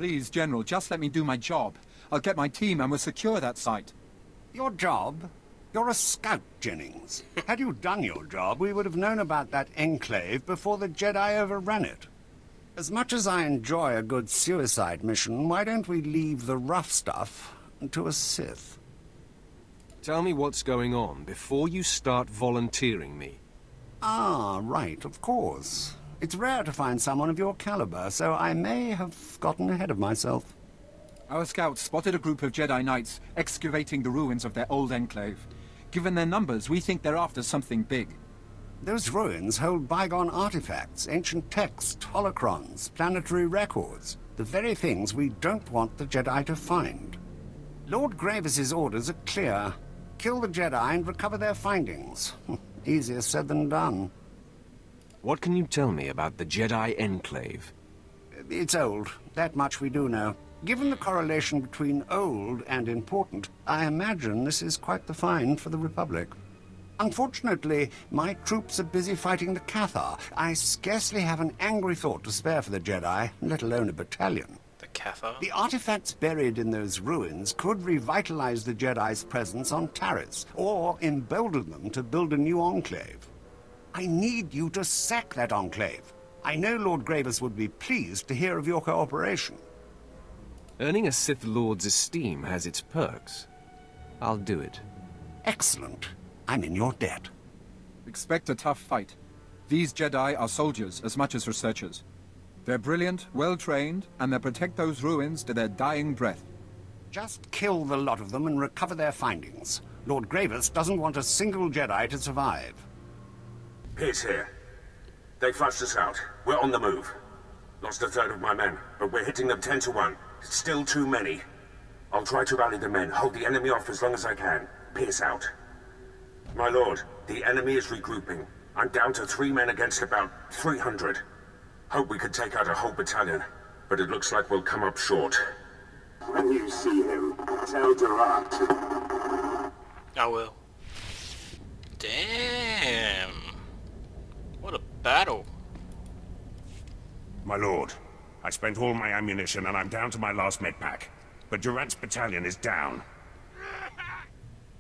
Please, General, just let me do my job. I'll get my team and we'll secure that site. Your job? You're a scout, Jennings. Had you done your job, we would have known about that enclave before the Jedi overran it. As much as I enjoy a good suicide mission, why don't we leave the rough stuff to a Sith? Tell me what's going on before you start volunteering me. Ah, right, of course. It's rare to find someone of your caliber, so I may have gotten ahead of myself. Our scouts spotted a group of Jedi Knights excavating the ruins of their old enclave. Given their numbers, we think they're after something big. Those ruins hold bygone artifacts, ancient texts, holocrons, planetary records. The very things we don't want the Jedi to find. Lord Gravis's orders are clear. Kill the Jedi and recover their findings. Easier said than done. What can you tell me about the Jedi Enclave? It's old. That much we do know. Given the correlation between old and important, I imagine this is quite the find for the Republic. Unfortunately, my troops are busy fighting the Cathar. I scarcely have an angry thought to spare for the Jedi, let alone a battalion. The Cathar? The artifacts buried in those ruins could revitalize the Jedi's presence on Taris, or embolden them to build a new enclave. I need you to sack that enclave. I know Lord Gravis would be pleased to hear of your cooperation. Earning a Sith Lord's esteem has its perks. I'll do it. Excellent. I'm in your debt. Expect a tough fight. These Jedi are soldiers as much as researchers. They're brilliant, well-trained, and they'll protect those ruins to their dying breath. Just kill the lot of them and recover their findings. Lord Gravis doesn't want a single Jedi to survive. Pierce here. They flushed us out. We're on the move. Lost a third of my men, but we're hitting them 10 to 1. It's still too many. I'll try to rally the men, hold the enemy off as long as I can. Pierce out. My lord, the enemy is regrouping. I'm down to 3 men against about 300. Hope we could take out a whole battalion, but it looks like we'll come up short. When you see him, tell Durant. I will. Damn. What a battle. My lord, I spent all my ammunition and I'm down to my last medpack. But Durant's battalion is down.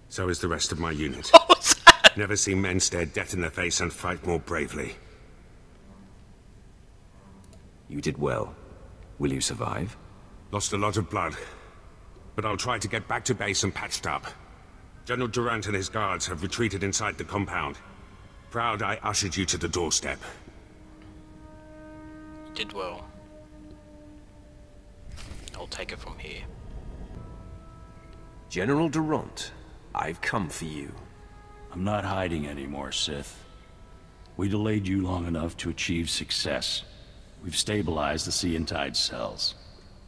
So is the rest of my unit. What was that? Never seen men stare death in the face and fight more bravely. You did well. Will you survive? Lost a lot of blood. But I'll try to get back to base and patched up. General Durant and his guards have retreated inside the compound. Proud I ushered you to the doorstep. You did well. I'll take it from here. General Durant, I've come for you. I'm not hiding anymore, Sith. We delayed you long enough to achieve success. We've stabilized the Sea and Tide cells.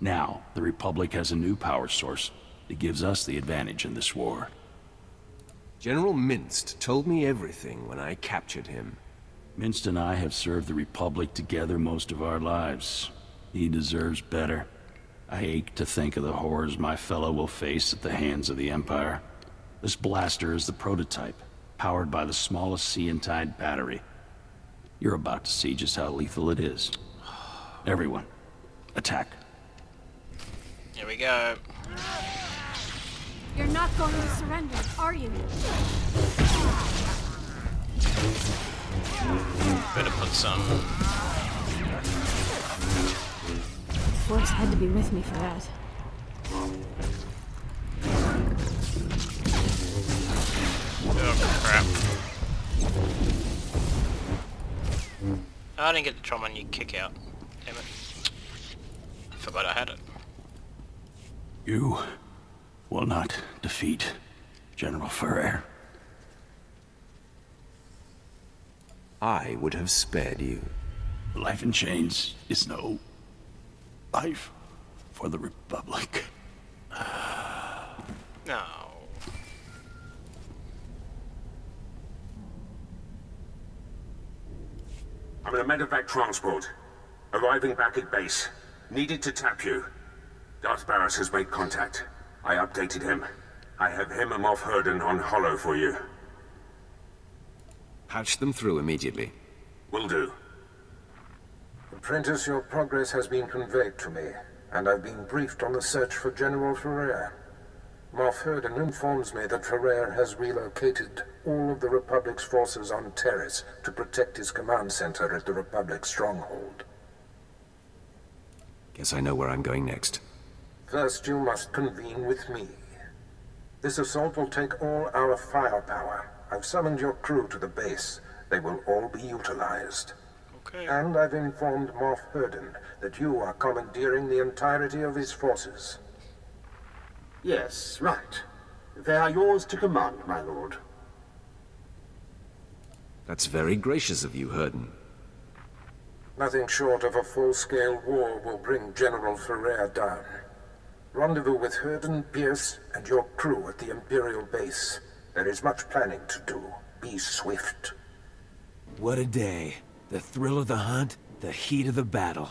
Now, the Republic has a new power source that gives us the advantage in this war. General Minst told me everything when I captured him. Minst and I have served the Republic together most of our lives. He deserves better. I ache to think of the horrors my fellow will face at the hands of the Empire. This blaster is the prototype, powered by the smallest Sea and Tide battery. You're about to see just how lethal it is. Everyone, attack. Here we go. You're not going to surrender, are you? Better put some... Force had to be with me for that. Oh crap. I didn't get the trauma and you kick out. Damn it. Forgot I had it. You will not defeat General Ferrer. I would have spared you. Life in chains is no life for the Republic. No. I'm in a medevac transport. Arriving back at base. Needed to tap you. Darth Barris has made contact. I updated him. I have him and Moff Herden on Hollow for you. Patch them through immediately. Will do. Apprentice, your progress has been conveyed to me. and I've been briefed on the search for General Ferrer. Moff Herden informs me that Ferrer has relocated all of the Republic's forces on Terrace to protect his command center at the Republic stronghold. Guess I know where I'm going next. First, you must convene with me. This assault will take all our firepower. I've summoned your crew to the base. They will all be utilized. Okay. And I've informed Moff Herden that you are commandeering the entirety of his forces. Yes, right. They are yours to command, my lord. That's very gracious of you, Herden. Nothing short of a full-scale war will bring General Ferrer down. Rendezvous with Herden, Pierce, and your crew at the Imperial base. There is much planning to do. Be swift. What a day. The thrill of the hunt, the heat of the battle.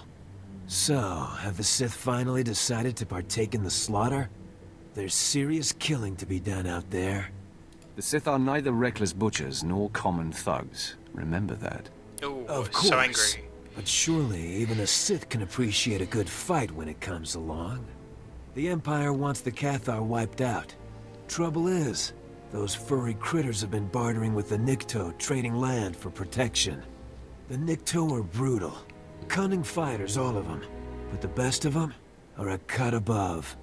So, have the Sith finally decided to partake in the slaughter? There's serious killing to be done out there. The Sith are neither reckless butchers nor common thugs. Remember that. Ooh, Of course. so angry. But surely even a Sith can appreciate a good fight when it comes along. The Empire wants the Cathar wiped out. Trouble is, those furry critters have been bartering with the Nikto, trading land for protection. The Nikto are brutal. Cunning fighters, all of them. But the best of them are a cut above.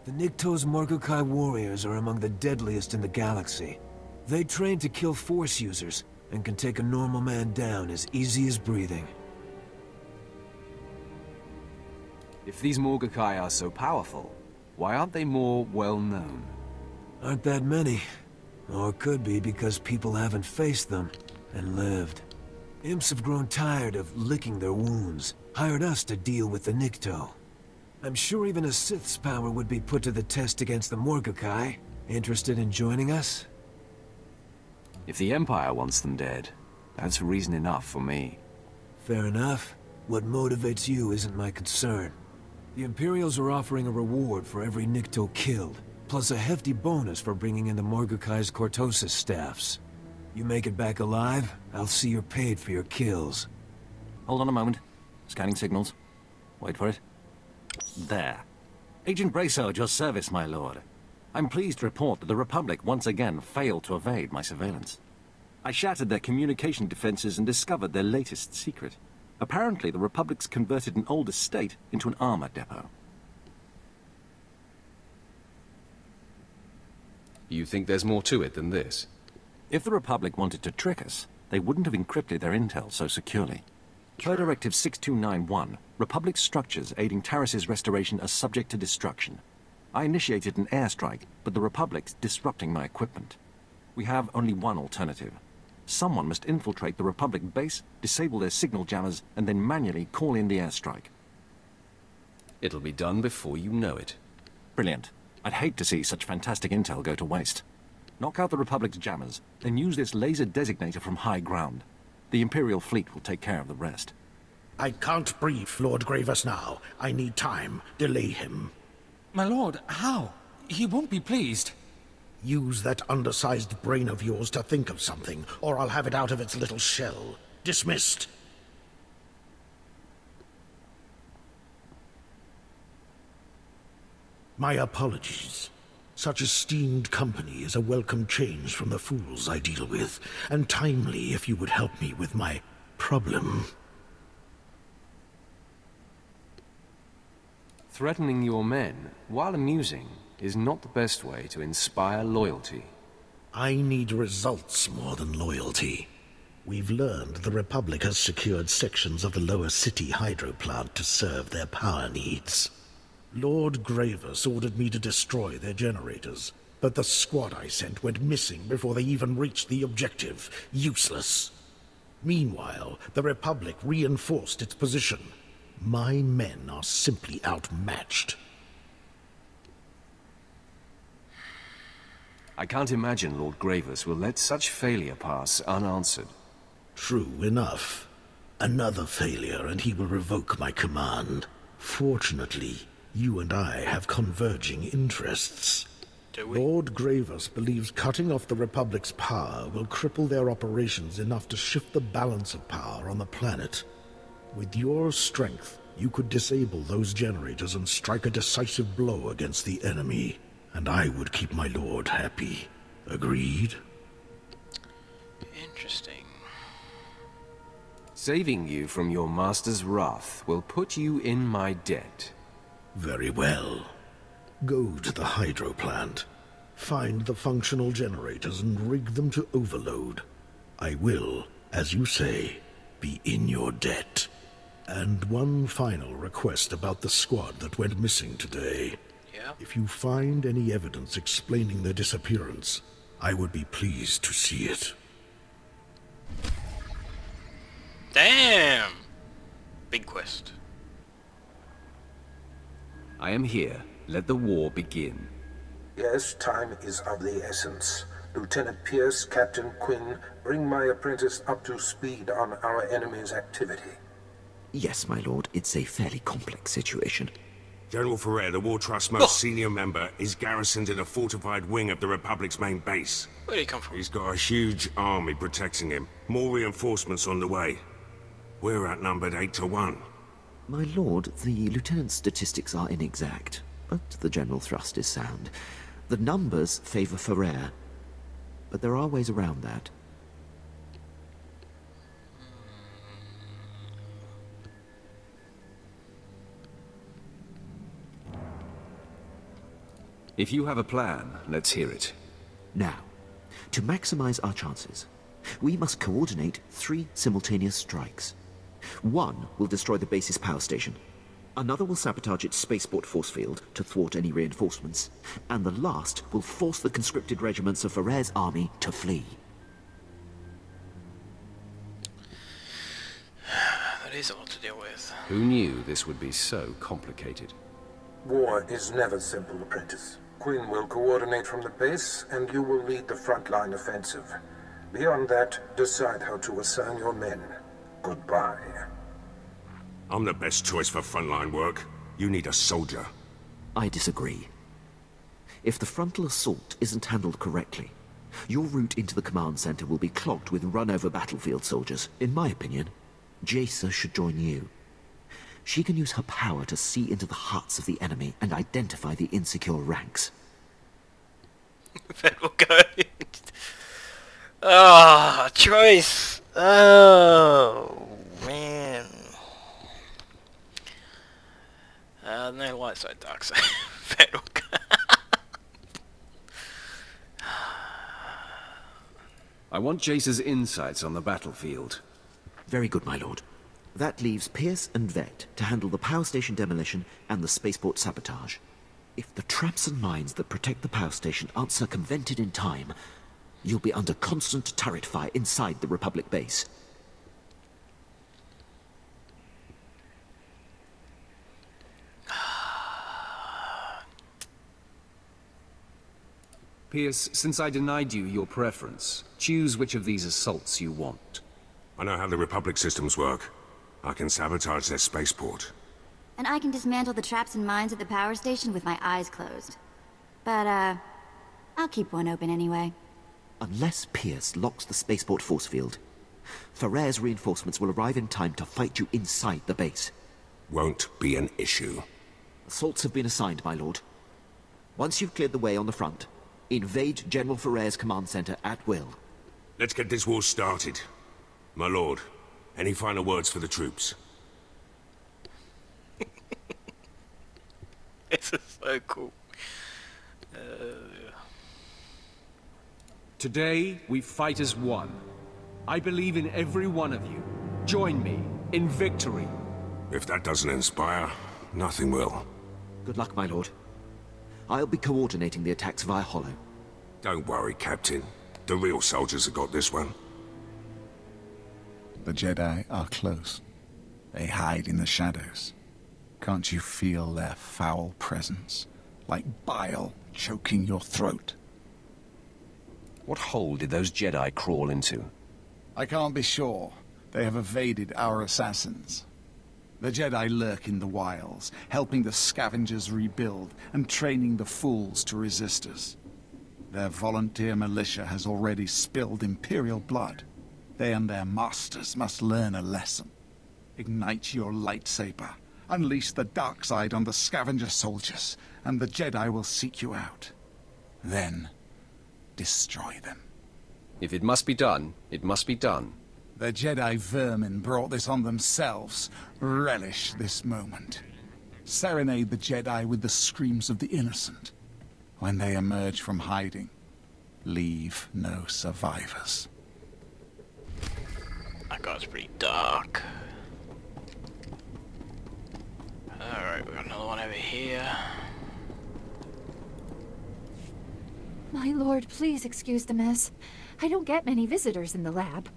The Nikto's Morgokai warriors are among the deadliest in the galaxy. They train to kill Force users, and can take a normal man down as easy as breathing. If these Morgokai are so powerful, why aren't they more well-known? Aren't that many. Or could be because people haven't faced them and lived. Imps have grown tired of licking their wounds, hired us to deal with the Nikto. I'm sure even a Sith's power would be put to the test against the Morgokai. Interested in joining us? If the Empire wants them dead, that's reason enough for me. Fair enough. What motivates you isn't my concern. The Imperials are offering a reward for every Nikto killed, plus a hefty bonus for bringing in the Morgokai's Cortosis staffs. You make it back alive, I'll see you're paid for your kills. Hold on a moment. Scanning signals. Wait for it. There. Agent Braceau at your service, my lord. I'm pleased to report that the Republic once again failed to evade my surveillance. I shattered their communication defenses and discovered their latest secret. Apparently, the Republic's converted an old estate into an armor depot. You think there's more to it than this? If the Republic wanted to trick us, they wouldn't have encrypted their intel so securely. Per Directive 6291, Republic structures aiding Taris's restoration are subject to destruction. I initiated an airstrike, but the Republic's disrupting my equipment. We have only one alternative. Someone must infiltrate the Republic base, disable their signal jammers, and then manually call in the airstrike. It'll be done before you know it. Brilliant. I'd hate to see such fantastic intel go to waste. Knock out the Republic's jammers, then use this laser designator from high ground. The Imperial fleet will take care of the rest. I can't brief Lord Gravis now. I need time. Delay him. My lord, how? He won't be pleased. Use that undersized brain of yours to think of something, or I'll have it out of its little shell. Dismissed. My apologies. Such esteemed company is a welcome change from the fools I deal with, and timely if you would help me with my problem. Threatening your men, while amusing, is not the best way to inspire loyalty. I need results more than loyalty. We've learned the Republic has secured sections of the lower city hydro plant to serve their power needs. Lord Gravis ordered me to destroy their generators, but the squad I sent went missing before they even reached the objective. Useless. Meanwhile, the Republic reinforced its position. My men are simply outmatched. I can't imagine Lord Gravis will let such failure pass unanswered. True enough. Another failure and he will revoke my command. Fortunately, you and I have converging interests. Do we? Lord Gravis believes cutting off the Republic's power will cripple their operations enough to shift the balance of power on the planet. With your strength, You could disable those generators and strike a decisive blow against the enemy, and I would keep my lord happy. Agreed? Interesting. Saving you from your master's wrath will put you in my debt. Very well. Go to the hydro plant. Find the functional generators and rig them to overload. I will, as you say, be in your debt. And one final request about the squad that went missing today. Yeah. If you find any evidence explaining their disappearance, I would be pleased to see it. Damn! Big quest. I am here. Let the war begin. Yes, time is of the essence. Lieutenant Pierce, Captain Quinn, bring my apprentice up to speed on our enemy's activity. Yes, my lord. It's a fairly complex situation. General Ferrer, the War Trust's most senior member, is garrisoned in a fortified wing of the Republic's main base. Where did he come from? He's got a huge army protecting him. More reinforcements on the way. We're outnumbered 8 to 1. My lord, the lieutenant's statistics are inexact, but the general thrust is sound. The numbers favor Ferrer, but there are ways around that. If you have a plan, let's hear it. Now, to maximize our chances, we must coordinate 3 simultaneous strikes. One will destroy the base's power station. Another will sabotage its spaceport force field to thwart any reinforcements. And the last will force the conscripted regiments of Ferrer's army to flee. That is a lot to deal with. Who knew this would be so complicated? War is never simple, apprentice. Quinn will coordinate from the base, and you will lead the frontline offensive. Beyond that, decide how to assign your men. Goodbye. I'm the best choice for frontline work. You need a soldier. I disagree. If the frontal assault isn't handled correctly, your route into the command center will be clogged with run-over battlefield soldiers. In my opinion, Jaisa should join you. She can use her power to see into the hearts of the enemy and identify the insecure ranks. Fed will go. Choice. Oh, man. No light side, dark side. Fed will go. I want Jace's insights on the battlefield. Very good, my lord. That leaves Pierce and Vet to handle the power station demolition and the spaceport sabotage. If the traps and mines that protect the power station aren't circumvented in time, you'll be under constant turret fire inside the Republic base. Pierce, since I denied you your preference, choose which of these assaults you want. I know how the Republic systems work. I can sabotage their spaceport. And I can dismantle the traps and mines at the power station with my eyes closed. But, I'll keep one open anyway. Unless Pierce locks the spaceport force field, Ferrer's reinforcements will arrive in time to fight you inside the base. Won't be an issue. Assaults have been assigned, my lord. Once you've cleared the way on the front, invade General Ferrer's command center at will. Let's get this war started. My lord, any final words for the troops? This is so cool. Today, we fight as one. I believe in every one of you. Join me in victory. If that doesn't inspire, nothing will. Good luck, my lord. I'll be coordinating the attacks via Hollow. Don't worry, Captain. The real soldiers have got this one. The Jedi are close. They hide in the shadows. Can't you feel their foul presence? Like bile choking your throat. What hole did those Jedi crawl into? I can't be sure. They have evaded our assassins. The Jedi lurk in the wilds, helping the scavengers rebuild and training the fools to resist us. Their volunteer militia has already spilled Imperial blood. They and their masters must learn a lesson. Ignite your lightsaber. Unleash the dark side on the scavenger soldiers, and the Jedi will seek you out. Then, destroy them. If it must be done, it must be done. The Jedi vermin brought this on themselves. Relish this moment. Serenade the Jedi with the screams of the innocent. When they emerge from hiding, leave no survivors. That guy's pretty dark. Alright, we've got another one over here. My lord, please excuse the mess. I don't get many visitors in the lab.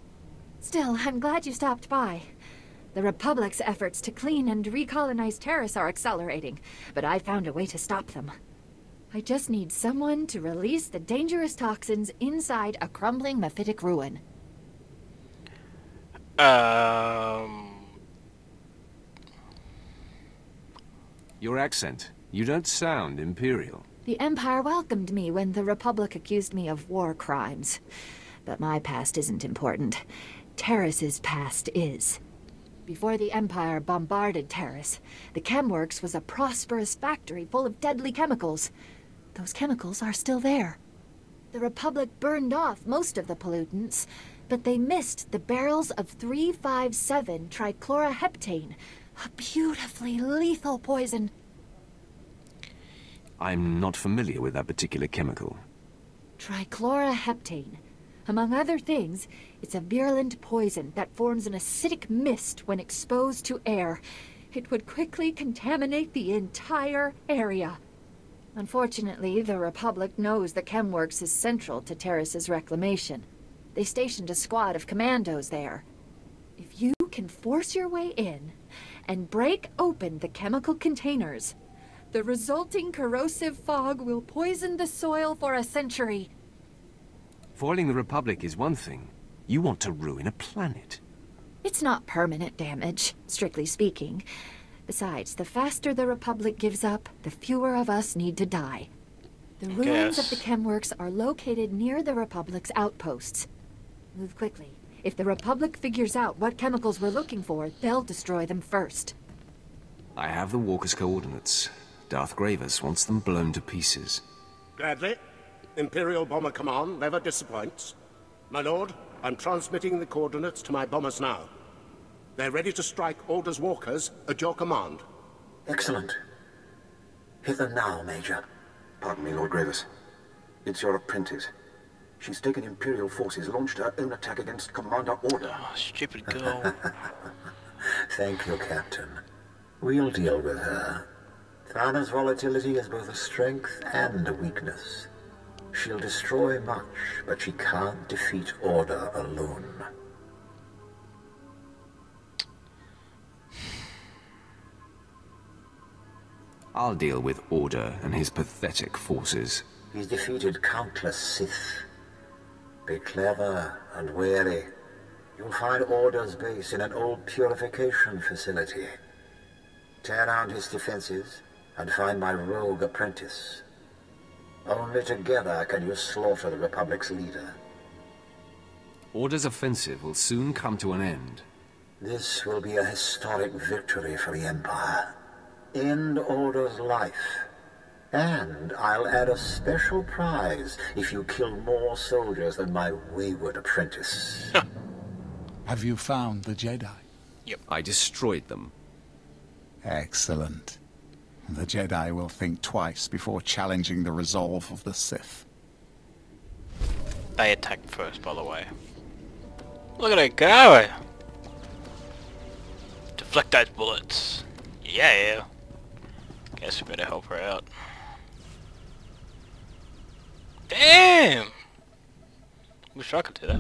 Still, I'm glad you stopped by. The Republic's efforts to clean and recolonize Terrace are accelerating, but I found a way to stop them. I just need someone to release the dangerous toxins inside a crumbling mephitic ruin. Your accent. You don't sound Imperial. The Empire welcomed me when the Republic accused me of war crimes. But my past isn't important. Terrace's past is. Before the Empire bombarded Terrace, the Chemworks was a prosperous factory full of deadly chemicals. Those chemicals are still there. The Republic burned off most of the pollutants, but they missed the barrels of 357 trichloroheptane, a beautifully lethal poison. I'm not familiar with that particular chemical. Trichloroheptane. Among other things, it's a virulent poison that forms an acidic mist when exposed to air. It would quickly contaminate the entire area. Unfortunately, the Republic knows the Chemworks is central to Terrace's reclamation. They stationed a squad of commandos there. If you can force your way in and break open the chemical containers, the resulting corrosive fog will poison the soil for a century. Foiling the Republic is one thing. You want to ruin a planet. It's not permanent damage, strictly speaking. Besides, the faster the Republic gives up, the fewer of us need to die. The ruins of the Chemworks are located near the Republic's outposts. Move quickly. If the Republic figures out what chemicals we're looking for, they'll destroy them first. I have the walker's coordinates. Darth Gravis wants them blown to pieces. Gladly. Imperial Bomber Command never disappoints. My lord, I'm transmitting the coordinates to my bombers now. They're ready to strike Order's walkers at your command. Excellent. Hit them now, Major. Pardon me, Lord Gravis. It's your apprentice. She's taken Imperial forces, launched her own attack against Commander Order. Oh, stupid girl. Thank you, Captain. We'll deal with her. Thana's volatility is both a strength and a weakness. She'll destroy much, but she can't defeat Order alone. I'll deal with Order and his pathetic forces. He's defeated countless Sith. Be clever and wary. You'll find Order's base in an old purification facility. Tear down his defenses and find my rogue apprentice. Only together can you slaughter the Republic's leader. Order's offensive will soon come to an end. This will be a historic victory for the Empire. End Order's life. And I'll add a special prize if you kill more soldiers than my wayward apprentice. Have you found the Jedi? Yep. I destroyed them. Excellent. The Jedi will think twice before challenging the resolve of the Sith. They attacked first, by the way. Look at it go! Deflect those bullets. Yeah. Guess we better help her out. Damn! Wish I could do that.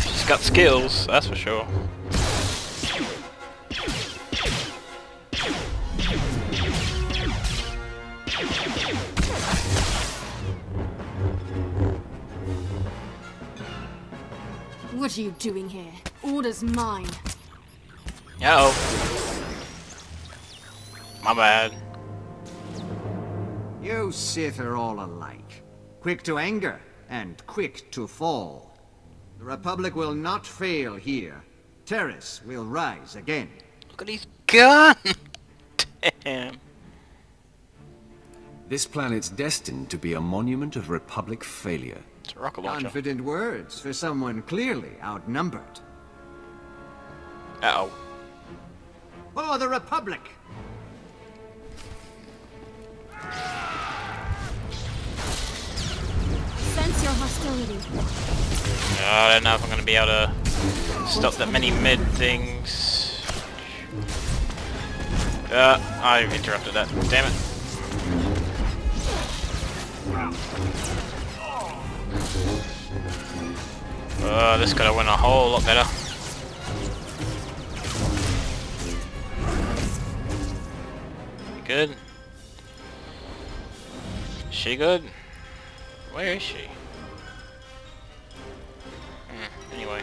She's got skills, that's for sure. What are you doing here? Order's mine. Uh-oh. My bad. You Sith are all alike. Quick to anger, and quick to fall. The Republic will not fail here. Terrace will rise again. Look at his gun! Damn. This planet's destined to be a monument of Republic failure. It's a rocket launcher. Confident words for someone clearly outnumbered. Uh-oh. For the Republic! Sense your hostility. I don't know if I'm going to be able to stop that many mid things. I've interrupted that. Damn it. This could have went a whole lot better. Good. Is she good? Where is she? Anyway.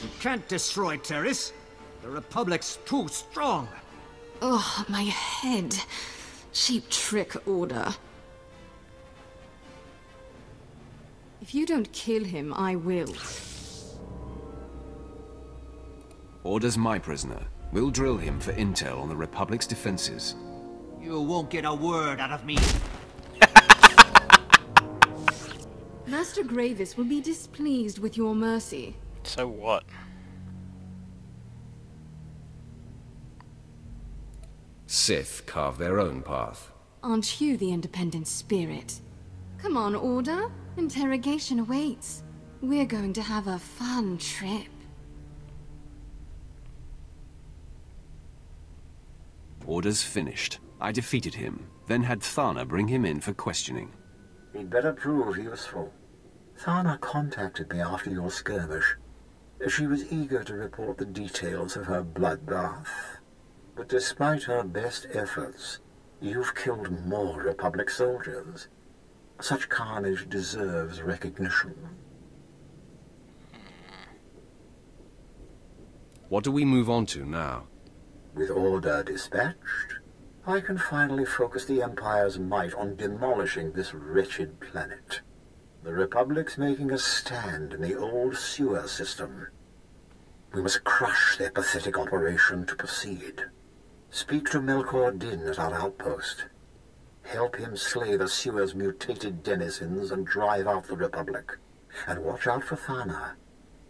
You can't destroy Terrace. The Republic's too strong. Oh, my head. Cheap trick order. If you don't kill him, I will. Order's my prisoner. We'll drill him for intel on the Republic's defenses. You won't get a word out of me. Master Gravis will be displeased with your mercy. So what? Sith carve their own path. Aren't you the independent spirit? Come on, Order. Interrogation awaits. We're going to have a fun trip. Order's finished. I defeated him, then had Thana bring him in for questioning. He'd better prove useful. Thana contacted me after your skirmish. She was eager to report the details of her bloodbath. But despite her best efforts, you've killed more Republic soldiers. Such carnage deserves recognition. What do we move on to now? With Order dispatched, I can finally focus the Empire's might on demolishing this wretched planet. The Republic's making a stand in the old sewer system. We must crush their pathetic operation to proceed. Speak to Melkor Din at our outpost. Help him slay the sewer's mutated denizens and drive out the Republic. And watch out for Thana.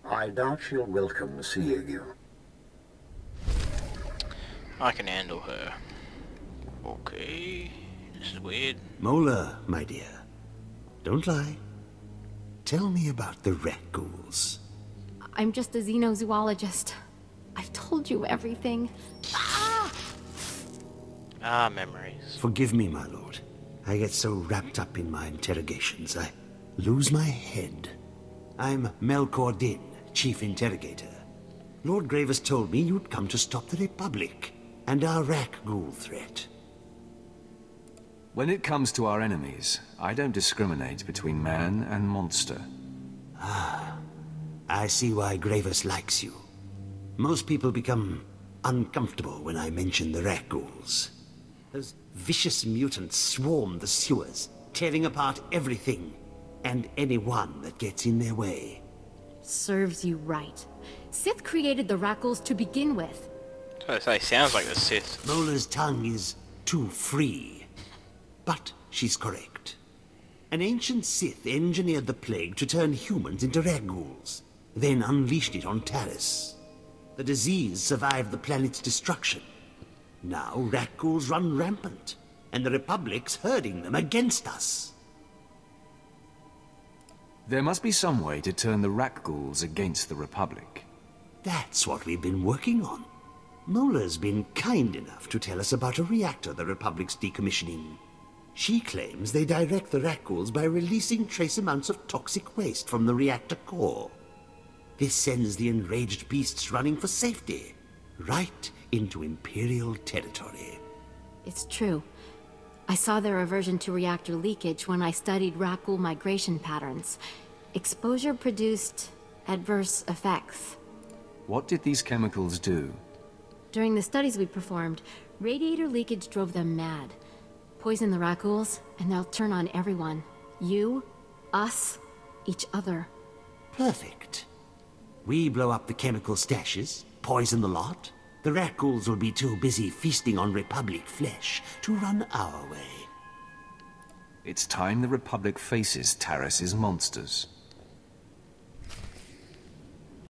I doubt she'll welcome seeing you. I can handle her. Okay. This is weird. Mola, my dear. Don't lie. Tell me about the rat ghouls. I'm just a xenozoologist. I've told you everything. Memories. Forgive me, my lord. I get so wrapped up in my interrogations, I lose my head. I'm Melkor Din, Chief Interrogator. Lord Gravis told me you'd come to stop the Republic and our rat ghoul threat. When it comes to our enemies, I don't discriminate between man and monster. Ah, I see why Gravis likes you. Most people become uncomfortable when I mention the rat ghouls. Those vicious mutants swarm the sewers, tearing apart everything and anyone that gets in their way. Serves you right. Sith created the Rackles to begin with. That sounds like the Sith. Mola's tongue is too free. But she's correct. An ancient Sith engineered the plague to turn humans into rat ghouls, then unleashed it on Taris. The disease survived the planet's destruction. Now rat ghouls run rampant, and the Republic's herding them against us. There must be some way to turn the rat ghouls against the Republic. That's what we've been working on. Mola's been kind enough to tell us about a reactor the Republic's decommissioning. She claims they direct the rat ghouls by releasing trace amounts of toxic waste from the reactor core. This sends the enraged beasts running for safety, right into Imperial territory. It's true. I saw their aversion to reactor leakage when I studied Rackle migration patterns. Exposure produced adverse effects. What did these chemicals do? During the studies we performed, radiator leakage drove them mad. Poison the Rakuls, and they'll turn on everyone. You, us, each other. Perfect. We blow up the chemical stashes, poison the lot. The Rakuls will be too busy feasting on Republic flesh to run our way. It's time the Republic faces Taris's monsters.